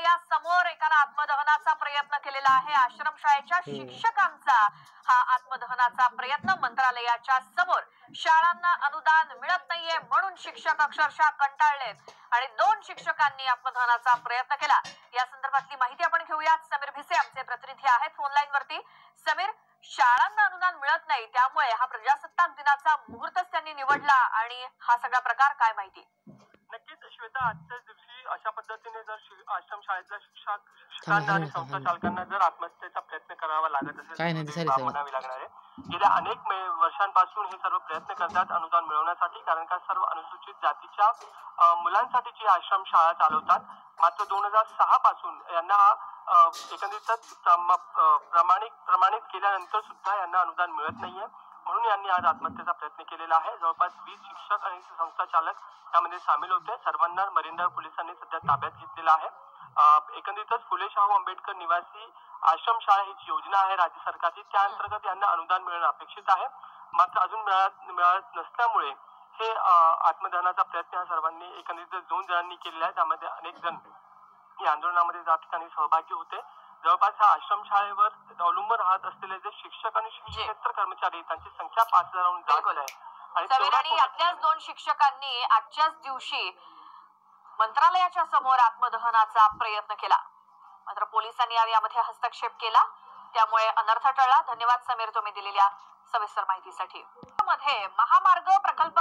मंत्रालयासमोर एकाला आत्मदहनाचा प्रयत्न केलेला आहे। आश्रमशाळेच्या शिक्षकांचा हा आत्मदहनाचा प्रयत्न मंत्रालयाच्या समोर। शाळांना अनुदान मिळत नाहीये म्हणून शिक्षक अक्षरशः कंटाळलेत आणि 2 शिक्षकांनी आत्मदहनाचा प्रयत्न केला। या संदर्भातली माहिती आपण घेऊयात। समीर भिसे आमचे प्रतिनिधी आहेत फोन लाईन वरती। समीर, शाळांना अनुदान मिळत नाही त्यामुळे हा प्रजासत्ताक दिनाचा मुहूर्तच त्यांनी निवडला आणि हा सगळा प्रकार काय माहिती? नक्कीच श्वेता, आजच्याच दिवशी अशा पद्धतीने जर आश्रमशाळेतल्या शिक्षकांना आणि संस्था चालकांना जर आत्महत्येचा प्रयत्न करावा लागत असेल तर म्हणावी लागणार आहे। गेल्या अनेक वर्षांपासून हे सर्व प्रयत्न करतात अनुदान मिळवण्यासाठी, कारण का सर्व अनुसूचित जातीच्या मुलांसाठी जी आश्रमशाळा चालवतात। मात्र 2006 पासून यांना एकंदरीतच प्रमाणित केल्यानंतर सुद्धा यांना अनुदान मिळत नाहीये, म्हणून यांनी आज आत्महत्येचा प्रयत्न केलेला आहे। जवळपास 20 शिक्षक आणि संस्था चालक त्यामध्ये सामील होते। सर्वांना मरीनड्राइव्ह पोलिसांनी सध्या ताब्यात घेतलेला आहे। एकंदरीतच फुले शाहू आंबेडकर निवासी आश्रमशाळा ही योजना आहे राज्य सरकारची, त्या अंतर्गत यांना अनुदान मिळणं अपेक्षित आहे। मात्र अजून मिळत नसल्यामुळे हे आत्मदहनाचा प्रयत्न या सर्वांनी एकंदरीत 2 जणांनी केलेला आहे। त्यामध्ये अनेक जण या आंदोलनामध्ये त्या ठिकाणी सहभागी होते। जवळपास ह्या आश्रमशाळेवर अवलंबून राहत असलेले जे शिक्षक आणि शिक्षकेतर कर्मचारी त्यांची संख्या 5000 हून जास्त आहे। आणि यातल्याच 2 शिक्षकांनी आजच्याच दिवशी मंत्रालयाच्या समोर आत्मदहनाचा प्रयत्न केला, मात्र पोलिसांनी यामध्ये हस्तक्षेप केला, त्यामुळे अनर्थ टळला। धन्यवाद समीर, तुम्ही दिलेल्या सविस्तर माहितीसाठी। मध्ये महामार्ग प्रकल्प